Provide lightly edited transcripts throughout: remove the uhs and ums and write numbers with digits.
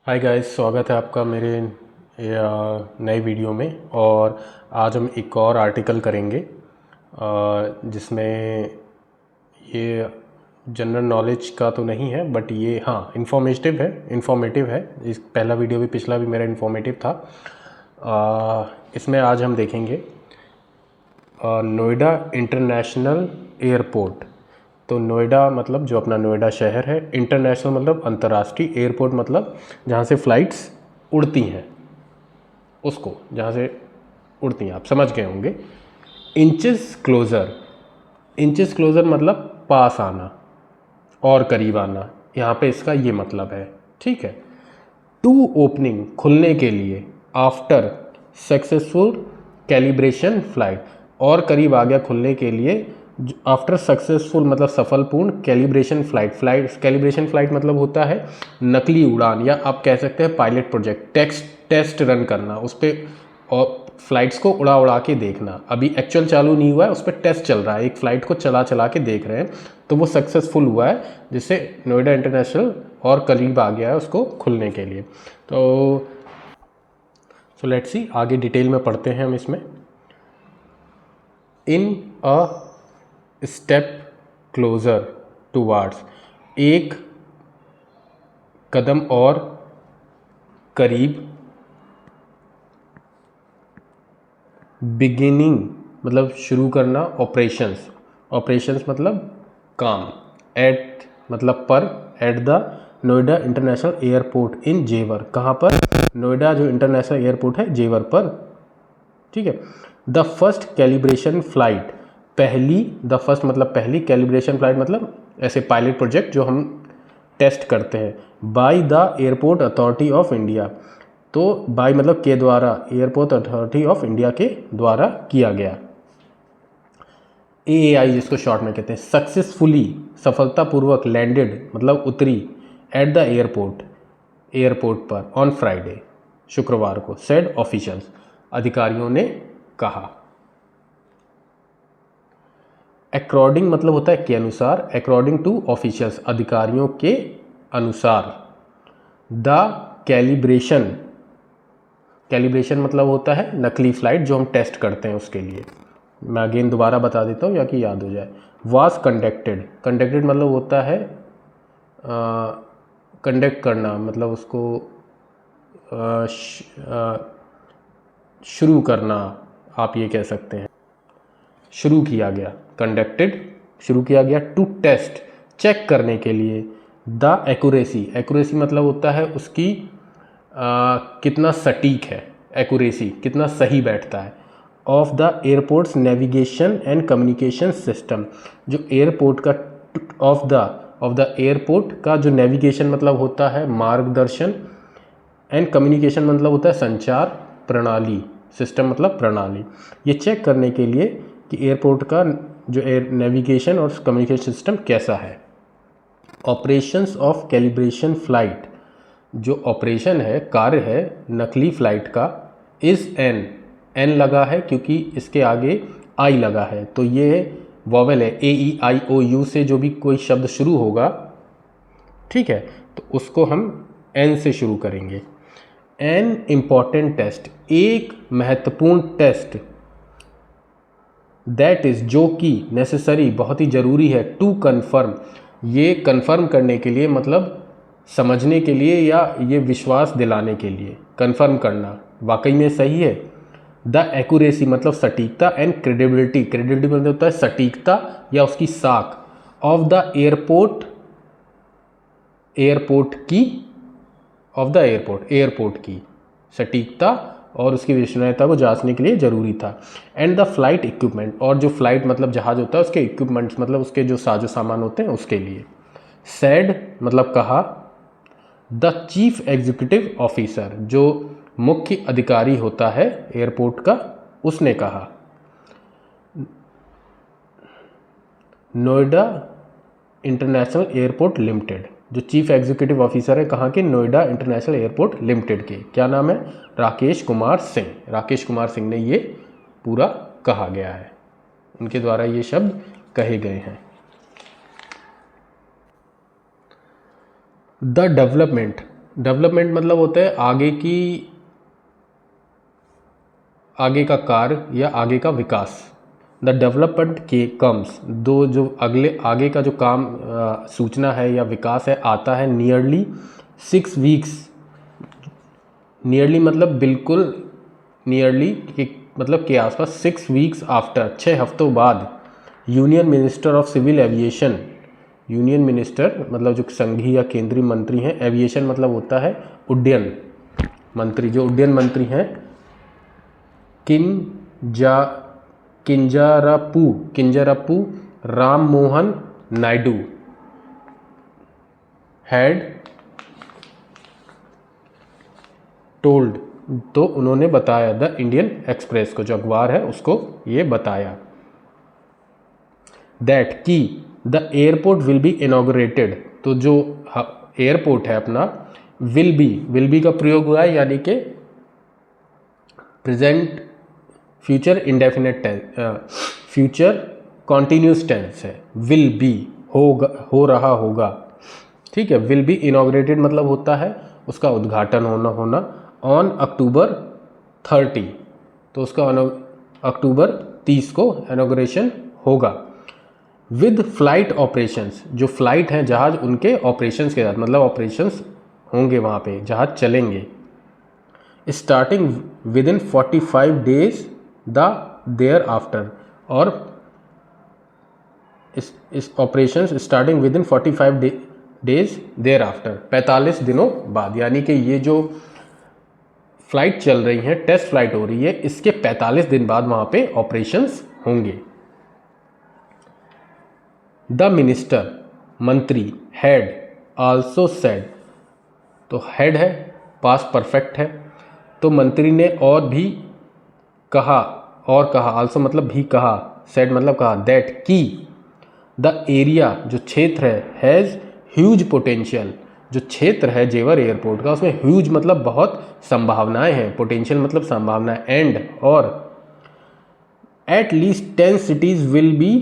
Hi guys, स्वागत है आपका मेरे नए वीडियो में। और आज हम एक और आर्टिकल करेंगे जिसमें ये जनरल नॉलेज का तो नहीं है, बट ये हाँ इन्फॉर्मेटिव है। इस पहला वीडियो भी, पिछला भी मेरा इन्फॉर्मेटिव था। इसमें आज हम देखेंगे नोएडा इंटरनेशनल एयरपोर्ट। तो नोएडा मतलब जो अपना नोएडा शहर है, इंटरनेशनल मतलब अंतर्राष्ट्रीय, एयरपोर्ट मतलब जहाँ से फ़्लाइट्स उड़ती हैं, उसको जहाँ से उड़ती हैं, आप समझ गए होंगे। इंचेस क्लोज़र मतलब पास आना और करीब आना, यहाँ पे इसका ये मतलब है। ठीक है। टू ओपनिंग खुलने के लिए, आफ्टर सक्सेसफुल कैलिब्रेशन फ्लाइट, और करीब आ गया खुलने के लिए। आफ्टर सक्सेसफुल मतलब सफलपूर्ण कैलिब्रेशन कैलिब्रेशन फ्लाइट मतलब होता है नकली उड़ान, या आप कह सकते हैं पायलट प्रोजेक्ट, टेस्ट रन करना उस पर, और फ्लाइट्स को उड़ा उड़ा के देखना। अभी एक्चुअल चालू नहीं हुआ है, उस पर टेस्ट चल रहा है, एक फ़्लाइट को चला चला के देख रहे हैं, तो वो सक्सेसफुल हुआ है, जिससे नोएडा इंटरनेशनल और करीब आ गया है उसको खुलने के लिए। तो सो लेट्स सी, आगे डिटेल में पढ़ते हैं हम इसमें। इन अ स्टेप क्लोज़र टुवार्ड्स, एक कदम और करीब, बिगिनिंग मतलब शुरू करना, ऑपरेशंस मतलब काम, एट मतलब पर, at the Noida international airport इन जेवर, कहाँ पर? नोएडा जो इंटरनेशनल एयरपोर्ट है जेवर पर। ठीक है। The first calibration flight, the first मतलब पहली, कैलिब्रेशन फ्लाइट मतलब ऐसे पायलट प्रोजेक्ट जो हम टेस्ट करते हैं, by the airport authority of India. तो बाय मतलब के द्वारा, एयरपोर्ट अथॉरिटी ऑफ इंडिया के द्वारा किया गया। AAI जिसको शॉर्ट में कहते हैं, सक्सेसफुली सफलतापूर्वक, लैंडेड मतलब उतरी, एट द एयरपोर्ट पर ऑन फ्राइडे शुक्रवार को, सेड ऑफिशियल्स अधिकारियों ने कहा। अकॉर्डिंग मतलब होता है के अनुसार, अकॉर्डिंग टू ऑफिशियल्स अधिकारियों के अनुसार। द कैलिब्रेशन मतलब होता है नकली फ्लाइट जो हम टेस्ट करते हैं उसके लिए। मैं अगेन दोबारा बता देता हूँ या कि याद हो जाए। वाज कंडक्टेड मतलब होता है कंडक्ट करना, मतलब उसको शुरू करना, आप ये कह सकते हैं। शुरू किया गया, कंडक्टेड शुरू किया गया। टू टेस्ट चेक करने के लिए। द एक्यूरेसी मतलब होता है उसकी कितना सटीक है, एक्यूरेसी कितना सही बैठता है। Of the airports navigation and communication system, जो एयरपोर्ट का ऑफ द एयरपोर्ट का जो नेविगेशन मतलब होता है मार्गदर्शन, एंड कम्युनिकेशन मतलब होता है संचार प्रणाली, सिस्टम मतलब प्रणाली। ये चेक करने के लिए कि एयरपोर्ट का जो एयर नेविगेशन और कम्युनिकेशन सिस्टम कैसा है। ऑपरेशंस ऑफ कैलिब्रेशन फ्लाइट, जो ऑपरेशन है, कार्य है नकली फ्लाइट का, इज़ एन लगा है क्योंकि इसके आगे आई लगा है, तो ये वॉवेल है, AEIOU से जो भी कोई शब्द शुरू होगा, ठीक है, तो उसको हम एन से शुरू करेंगे। एन इम्पॉर्टेंट टेस्ट, एक महत्वपूर्ण टेस्ट, दैट इज़ जो कि, नेसेसरी बहुत ही ज़रूरी है, टू कन्फर्म ये कन्फर्म करने के लिए, मतलब समझने के लिए या ये विश्वास दिलाने के लिए, कन्फर्म करना वाकई में सही है। द एक्यूरेसी मतलब सटीकता, एंड क्रेडिबिलिटी मतलब होता है सटीकता या उसकी साख, ऑफ द एयरपोर्ट की सटीकता और उसकी विश्वसनीयता को जांचने के लिए ज़रूरी था। एंड द फ्लाइट इक्विपमेंट, और जो फ्लाइट मतलब जहाज़ होता है उसके इक्विपमेंट्स मतलब उसके जो साजो सामान होते हैं उसके लिए। सैड मतलब कहा। द चीफ एग्जीक्यूटिव ऑफिसर, जो मुख्य अधिकारी होता है एयरपोर्ट का, उसने कहा। नोएडा इंटरनेशनल एयरपोर्ट लिमिटेड, जो चीफ एग्जीक्यूटिव ऑफिसर है कहाँ के? नोएडा इंटरनेशनल एयरपोर्ट लिमिटेड के, क्या नाम है? राकेश कुमार सिंह ने ये पूरा कहा गया है, उनके द्वारा ये शब्द कहे गए हैं। द डेवलपमेंट मतलब होता है आगे का कार्य या आगे का विकास। द डेवलपमेंट के कम्स, दो जो आगे का जो काम सूचना है या विकास है आता है नियरली 6 वीक्स। नियरली मतलब बिल्कुल नियरली मतलब के आसपास 6 वीक्स आफ्टर, 6 हफ्तों बाद union minister of civil aviation, union minister मतलब जो संघीय या केंद्रीय मंत्री हैं, एविएशन मतलब होता है उड्डयन मंत्री, जो उड्डयन मंत्री हैं किंजरापू राम मोहन नायडू हैड टोल्ड, तो उन्होंने बताया द इंडियन एक्सप्रेस को, जो अखबार है उसको ये बताया, दैट कि the airport will be inaugurated, तो जो एयरपोर्ट है अपना विल बी का प्रयोग हुआ है, यानी कि present future indefinite tense, future continuous tense है, विल बी हो रहा होगा, ठीक है। विल बी इनॉग्रेटेड मतलब होता है उसका उद्घाटन होना ऑन अक्टूबर 30, तो उसका अक्टूबर 30 को इनॉग्रेशन होगा। विद फ्लाइट ऑपरेशंस, जो फ्लाइट हैं जहाज उनके ऑपरेशंस के साथ, मतलब ऑपरेशंस होंगे वहाँ पे, जहाज चलेंगे। Starting within 45 days thereafter, और इस operations starting within 45 days thereafter, 45 दिनों बाद, यानी कि ये जो फ्लाइट चल रही हैं, टेस्ट फ्लाइट हो रही है, इसके 45 दिन बाद वहाँ पे ऑपरेशंस होंगे। द मिनिस्टर मंत्री हैड आल्सो सेड, तो हेड है पास्ट परफेक्ट है, तो मंत्री ने और कहा आल्सो मतलब भी कहा, सेड मतलब कहा, दैट की द एरिया जो क्षेत्र है हैज़ ह्यूज पोटेंशियल, जो क्षेत्र है जेवर एयरपोर्ट का उसमें ह्यूज मतलब बहुत संभावनाएं हैं, पोटेंशियल मतलब संभावनाएं, एंड और at least 10 cities will be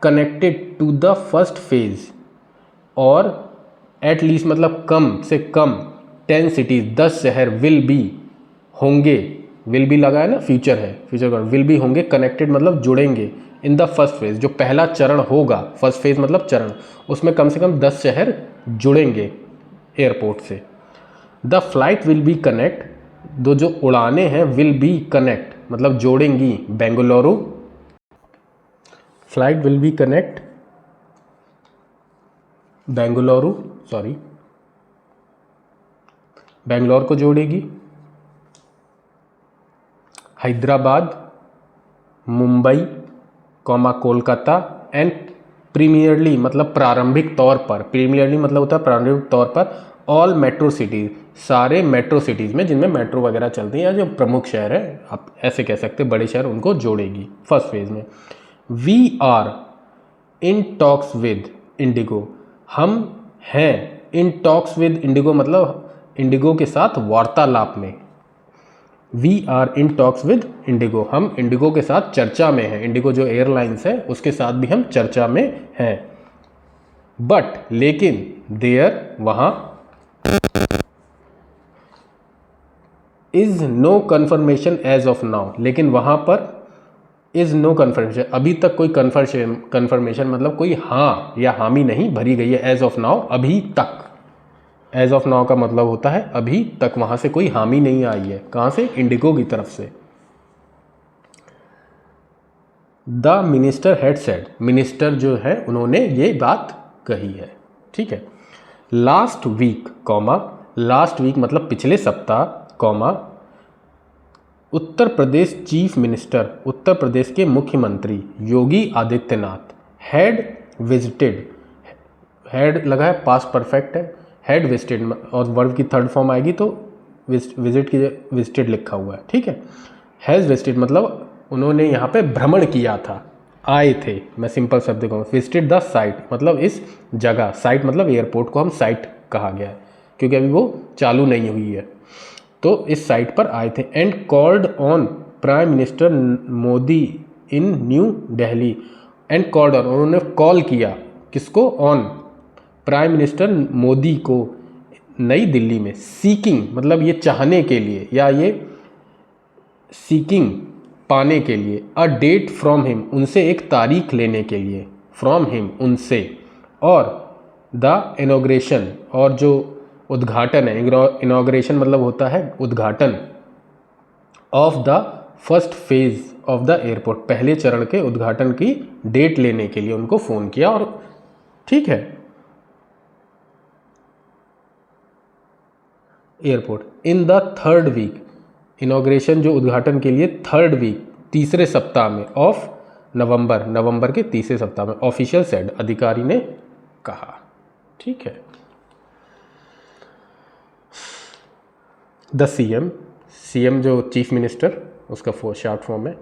connected to the first phase, और एट लीस्ट मतलब कम से कम 10 सिटीज 10 शहर विल बी होंगे, विल बी लगा है ना, फ्यूचर है, फ्यूचर का विल बी होंगे, कनेक्टेड मतलब जुड़ेंगे, इन द फर्स्ट फेज जो पहला चरण होगा, फर्स्ट फेज मतलब चरण, उसमें कम से कम 10 शहर जुड़ेंगे एयरपोर्ट से। The flight will be connect, दो जो उड़ाने हैं विल बी कनेक्ट मतलब जोड़ेंगी, Bengaluru, flight will be connect Bangalore को जोड़ेगी, हैदराबाद, मुंबई, कोलकाता, एंड प्रीमियरली मतलब प्रारंभिक तौर पर, प्रीमियरली मतलब होता है प्रारंभिक तौर पर, ऑल मेट्रो सिटीज, सारे मेट्रो सिटीज़ में जिनमें मेट्रो वगैरह चलती हैं या जो प्रमुख शहर है, आप ऐसे कह सकते हैं बड़े शहर, उनको जोड़ेगी फर्स्ट फेज में। We are in talks with IndiGo, हम हैं इन टॉक्स विद इंडिगो मतलब इंडिगो के साथ वार्तालाप में। We are in talks with IndiGo, हम इंडिगो के साथ चर्चा में हैं, इंडिगो जो एयरलाइंस है उसके साथ भी हम चर्चा में हैं। बट लेकिन देयर वहाँ is no confirmation as of now, लेकिन वहाँ पर इज नो कन्फर्मेशन, अभी तक कोई कन्फर्मेशन मतलब कोई हाँ या हामी नहीं भरी गई है, एज ऑफ नाउ अभी तक, एज ऑफ नाउ का मतलब होता है अभी तक वहाँ से कोई हामी नहीं आई है, कहाँ से, इंडिगो की तरफ से। The minister had said, minister जो है उन्होंने ये बात कही है, ठीक है। लास्ट वीक लास्ट वीक मतलब पिछले सप्ताह, उत्तर प्रदेश चीफ मिनिस्टर, उत्तर प्रदेश के मुख्यमंत्री Yogi Adityanath had visited, had लगा है पास्ट परफेक्ट है, हैड विजिटेड और वर्ब की थर्ड फॉर्म आएगी तो विजिट की विजिटेड लिखा हुआ है, ठीक है। हैज़ विजिटेड मतलब उन्होंने यहाँ पे भ्रमण किया था, आए थे, मैं सिंपल शब्द कहूँ, विजिटेड द साइट मतलब इस जगह, साइट मतलब एयरपोर्ट को हम साइट कहा गया है क्योंकि अभी वो चालू नहीं हुई है, तो इस साइट पर आए थे। And called on prime minister Modi in new Delhi, and called on उन्होंने कॉल किया किसको, ऑन प्राइम मिनिस्टर मोदी को नई दिल्ली में, सीकिंग मतलब ये चाहने के लिए या ये सीकिंग पाने के लिए, अ डेट फ्रॉम हिम उनसे एक तारीख लेने के लिए, फ्रॉम हिम उनसे, और द इनॉग्रेशन और जो उद्घाटन है, इनॉग्रेशन मतलब होता है उद्घाटन, of the first phase of the airport, पहले चरण के उद्घाटन की डेट लेने के लिए उनको फ़ोन किया। और ठीक है, airport in the third week, inauguration जो उद्घाटन के लिए थर्ड वीक तीसरे सप्ताह में ऑफ नवंबर के तीसरे सप्ताह में, ऑफिशियल सेड अधिकारी ने कहा। ठीक है, द सीएम जो चीफ मिनिस्टर उसका शॉर्ट फॉर्म है,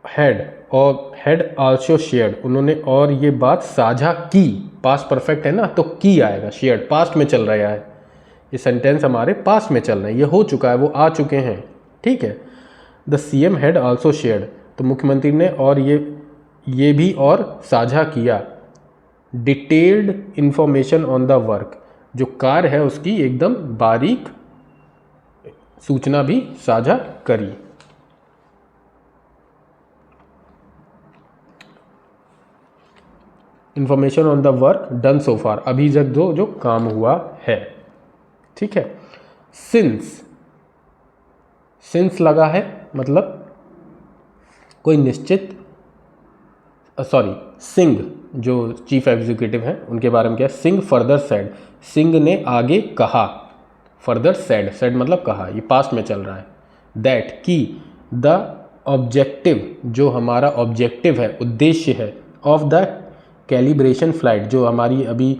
हैड आल्सो शेयर्ड, उन्होंने और ये बात साझा की, पास्ट परफेक्ट है ना तो की आएगा, शेयर्ड पास्ट में चल रहा है, ये सेंटेंस हमारे पास्ट में चल रहे हैं, ये हो चुका है, वो आ चुके हैं। ठीक है, the CM had also shared, तो मुख्यमंत्री ने और ये भी और साझा किया, detailed information on the work, जो कार्य है उसकी एकदम बारीक सूचना भी साझा करी। Information on the work done so far, अभी तक जो काम हुआ है। ठीक है, सिंस लगा है मतलब कोई निश्चित, सिंह जो चीफ एग्जीक्यूटिव हैं उनके बारे में क्या, सिंह फर्दर सेड, सिंह ने आगे कहा, फर्दर सेड मतलब कहा, ये पास्ट में चल रहा है, दैट की द ऑब्जेक्टिव, जो हमारा ऑब्जेक्टिव है, उद्देश्य है, ऑफ द कैलिब्रेशन फ्लाइट, जो हमारी अभी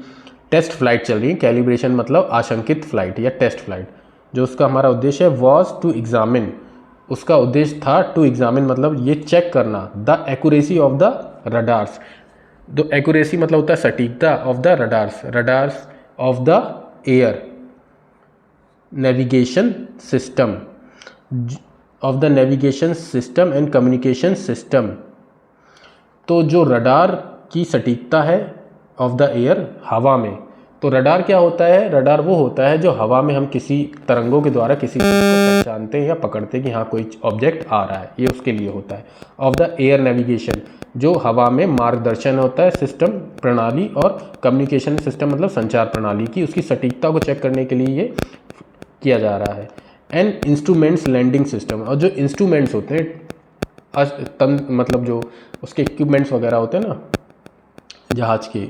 टेस्ट फ्लाइट चल रही है, कैलिब्रेशन मतलब आशंकित फ्लाइट या टेस्ट फ्लाइट, जो उसका हमारा उद्देश्य है, वॉज टू एग्जामिन, उसका उद्देश्य था टू एग्जामिन मतलब ये चेक करना, the accuracy of the radars, तो एक्यूरेसी मतलब होता है सटीकता, of the radars of the air navigation system, of the navigation system and communication system, तो जो रडार की सटीकता है ऑफ द एयर हवा में, तो रडार क्या होता है, रडार वो होता है जो हवा में हम किसी तरंगों के द्वारा किसी चीज़ को पहचानते हैं या पकड़ते हैं कि हाँ कोई ऑब्जेक्ट आ रहा है, ये उसके लिए होता है। ऑफ द एयर नेविगेशन, जो हवा में मार्गदर्शन होता है, सिस्टम प्रणाली, और कम्युनिकेशन सिस्टम मतलब संचार प्रणाली की, उसकी सटीकता को चेक करने के लिए ये किया जा रहा है। एंड इंस्ट्रूमेंट्स लैंडिंग सिस्टम, और जो इंस्ट्रूमेंट्स होते हैं मतलब जो उसके इक्विपमेंट्स वगैरह होते हैं ना जहाज़ के,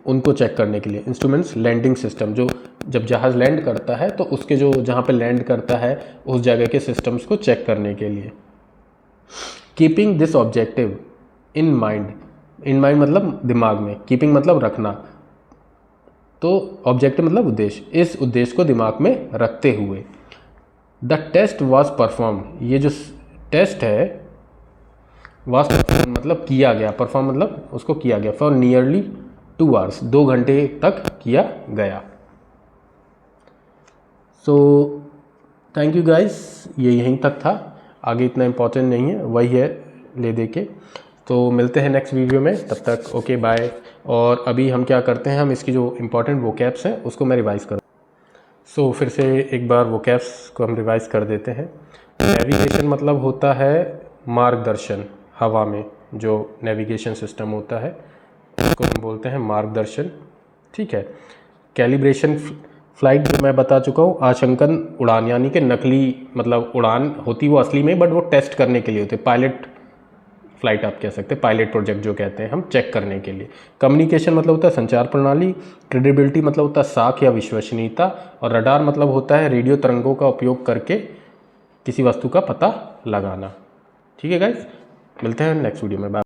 उनको चेक करने के लिए इंस्ट्रूमेंट्स लैंडिंग सिस्टम, जो जब जहाज़ लैंड करता है तो उसके जो जहाँ पे लैंड करता है उस जगह के सिस्टम्स को चेक करने के लिए। Keeping this objective in mind मतलब दिमाग में, कीपिंग मतलब रखना, तो ऑब्जेक्टिव मतलब उद्देश्य, इस उद्देश्य को दिमाग में रखते हुए द टेस्ट वॉज परफॉर्म, ये जो टेस्ट है वॉज मतलब किया गया, परफॉर्म मतलब उसको किया गया, फॉर नियरली 2 आवर्स, 2 घंटे तक किया गया। सो थैंक यू गाइस, ये यहीं तक था, आगे इतना इम्पोर्टेंट नहीं है, वही है ले दे के। तो मिलते हैं नेक्स्ट वीडियो में, तब तक ओके बाय। और अभी हम क्या करते हैं, हम इसकी जो इम्पोर्टेंट वोकैब्स हैं उसको मैं रिवाइज कर सो फिर से एक बार वोकैब्स को हम रिवाइज कर देते हैं। नेविगेशन मतलब होता है मार्गदर्शन, हवा में जो नेविगेशन सिस्टम होता है उसको हम बोलते हैं मार्गदर्शन। ठीक है, कैलिब्रेशन फ्लाइट जो मैं बता चुका हूँ, आशंकन उड़ान यानी कि नकली मतलब उड़ान होती वो असली में, बट वो टेस्ट करने के लिए होते, पायलट फ्लाइट आप कह सकते हैं, पायलट प्रोजेक्ट जो कहते हैं हम, चेक करने के लिए। कम्युनिकेशन मतलब होता है संचार प्रणाली, क्रेडिबिलिटी मतलब होता है साख या विश्वसनीयता, और रडार मतलब होता है रेडियो तरंगों का उपयोग करके किसी वस्तु का पता लगाना। ठीक है गाइस, मिलते हैं नेक्स्ट वीडियो में, बाय।